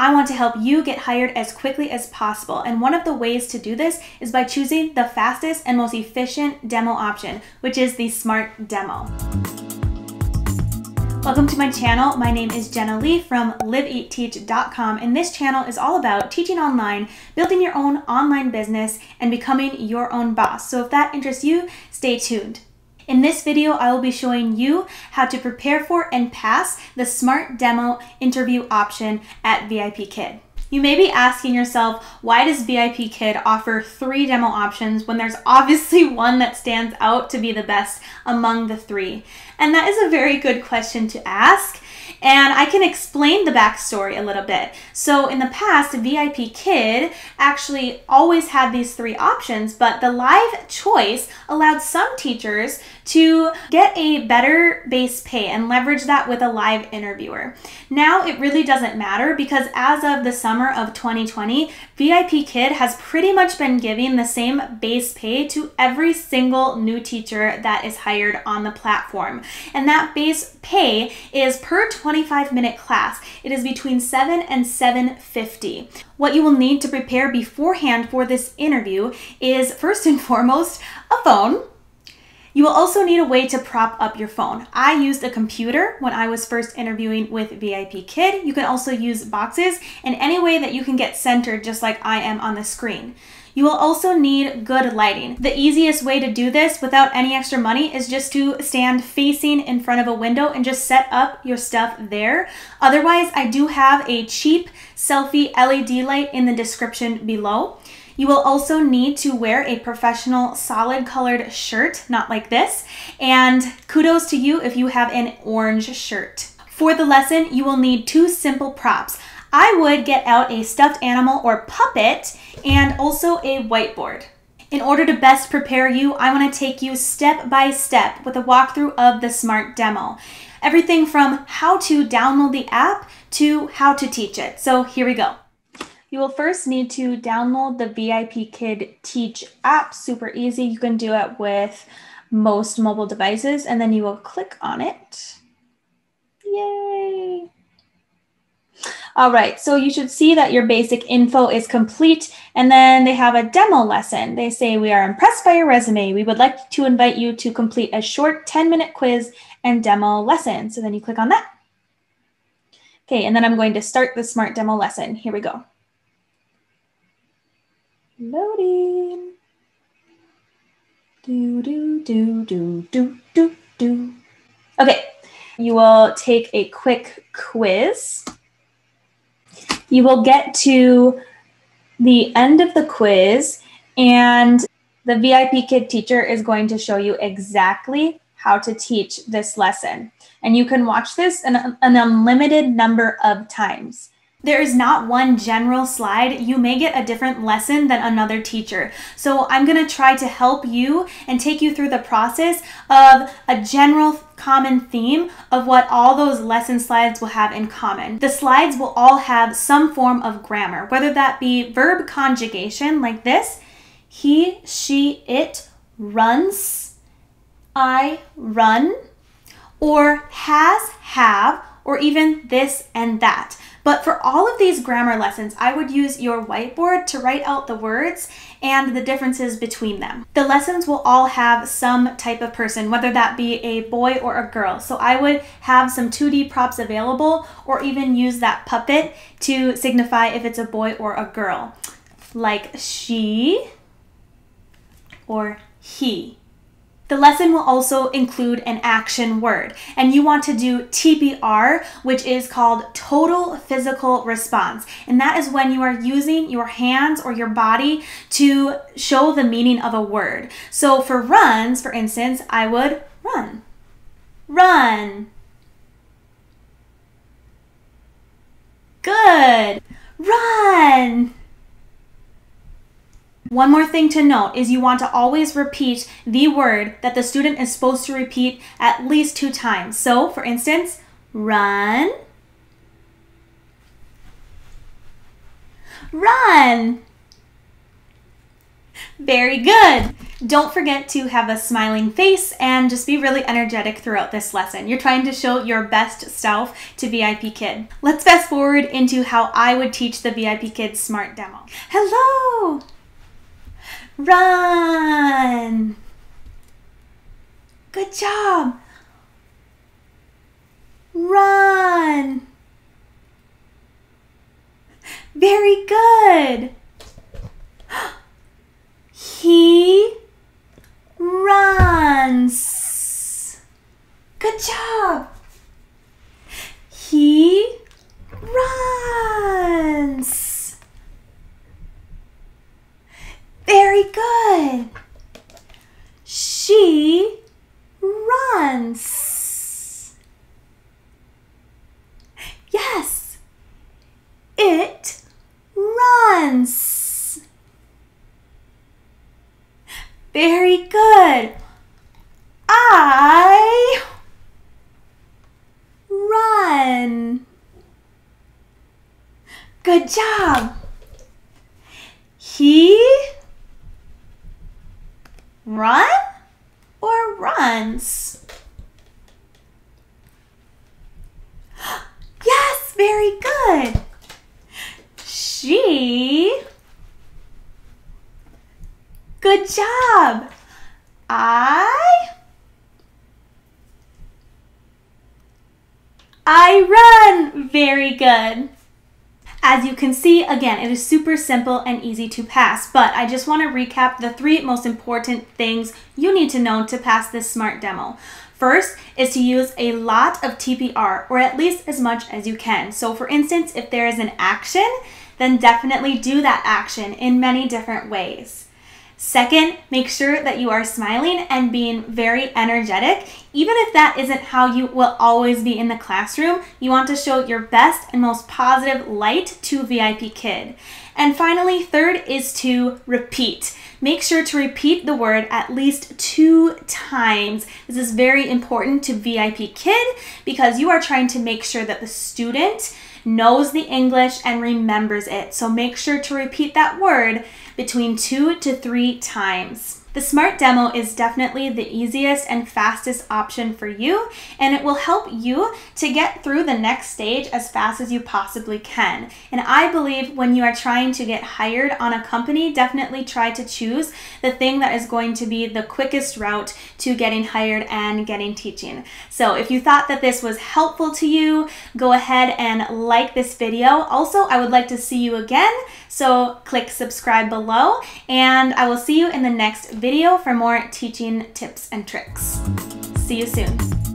I want to help you get hired as quickly as possible. And one of the ways to do this is by choosing the fastest and most efficient demo option, which is the Smart Demo. Welcome to my channel. My name is Jenna Lee from liveeatteach.com, and this channel is all about teaching online, building your own online business, and becoming your own boss. So if that interests you, stay tuned. In this video, I will be showing you how to prepare for and pass the Smart Demo interview option at VIPKid. You may be asking yourself, why does VIPKid offer 3 demo options when there's obviously one that stands out to be the best among the 3? And that is a very good question to ask. And I can explain the backstory a little bit. So in the past, VIPKid actually always had these 3 options, but the live choice allowed some teachers to get a better base pay and leverage that with a live interviewer. Now it really doesn't matter because as of the summer of 2020, VIPKid has pretty much been giving the same base pay to every single new teacher that is hired on the platform. And that base pay is per 25-minute class. It is between $7 and $7.50. What you will need to prepare beforehand for this interview is, first and foremost, a phone. You will also need a way to prop up your phone. I used a computer when I was first interviewing with VIPKid. You can also use boxes and any way that you can get centered just like I am on the screen. You will also need good lighting. The easiest way to do this without any extra money is just to stand facing in front of a window and just set up your stuff there. Otherwise, I do have a cheap selfie LED light in the description below. You will also need to wear a professional solid colored shirt, not like this, and kudos to you if you have an orange shirt. For the lesson, you will need 2 simple props. I would get out a stuffed animal or puppet and also a whiteboard. In order to best prepare you, I want to take you step by step with a walkthrough of the Smart Demo. Everything from how to download the app to how to teach it. So here we go. You will first need to download the VIPKid Teach app. Super easy. You can do it with most mobile devices, and then you will click on it. Yay! All right, so you should see that your basic info is complete, and then they have a demo lesson. They say, we are impressed by your resume. We would like to invite you to complete a short 10-minute quiz and demo lesson. So then you click on that. Okay, and then I'm going to start the Smart Demo lesson. Here we go. Loading. Do. Okay, you will take a quick quiz. You will get to the end of the quiz, and the VIPKid teacher is going to show you exactly how to teach this lesson. And you can watch this an unlimited number of times. There is not one general slide. You may get a different lesson than another teacher. So I'm going to try to help you and take you through the process of a general common theme of what all those lesson slides will have in common. The slides will all have some form of grammar, whether that be verb conjugation like this, he, she, it runs, I run, or has, have, or even this and that. But for all of these grammar lessons, I would use your whiteboard to write out the words and the differences between them. The lessons will all have some type of person, whether that be a boy or a girl. So I would have some 2D props available, or even use that puppet to signify if it's a boy or a girl, like she or he. The lesson will also include an action word, and you want to do TPR, which is called total physical response. And that is when you are using your hands or your body to show the meaning of a word. So for runs, for instance, I would run, run. Good, run. One more thing to note is you want to always repeat the word that the student is supposed to repeat at least 2 times. So, for instance, run, run. Very good. Don't forget to have a smiling face and just be really energetic throughout this lesson. You're trying to show your best self to VIPKid. Let's fast forward into how I would teach the VIPKid Smart Demo. Hello! Run! Good job! Run! Very good! He runs. Good job. He runs. Very good. She runs. Yes. It runs. Very good. I run. Good job. He run or runs? Yes, very good. She. Good job. I run. Very good. As you can see, again, it is super simple and easy to pass, but I just want to recap the 3 most important things you need to know to pass this smart demo. First is to use a lot of TPR, or at least as much as you can. So for instance, if there is an action, then definitely do that action in many different ways. Second, make sure that you are smiling and being very energetic. Even if that isn't how you will always be in the classroom, you want to show your best and most positive light to VIPKid. And finally, third is to repeat. Make sure to repeat the word at least 2 times. This is very important to VIPKid because you are trying to make sure that the student knows the English and remembers it. So make sure to repeat that word between 2 to 3 times. The Smart Demo is definitely the easiest and fastest option for you, and it will help you to get through the next stage as fast as you possibly can. And I believe when you are trying to get hired on a company, definitely try to choose the thing that is going to be the quickest route to getting hired and getting teaching. So if you thought that this was helpful to you, go ahead and like this video. Also, I would like to see you again, so click subscribe below, and I will see you in the next video for more teaching tips and tricks. See you soon.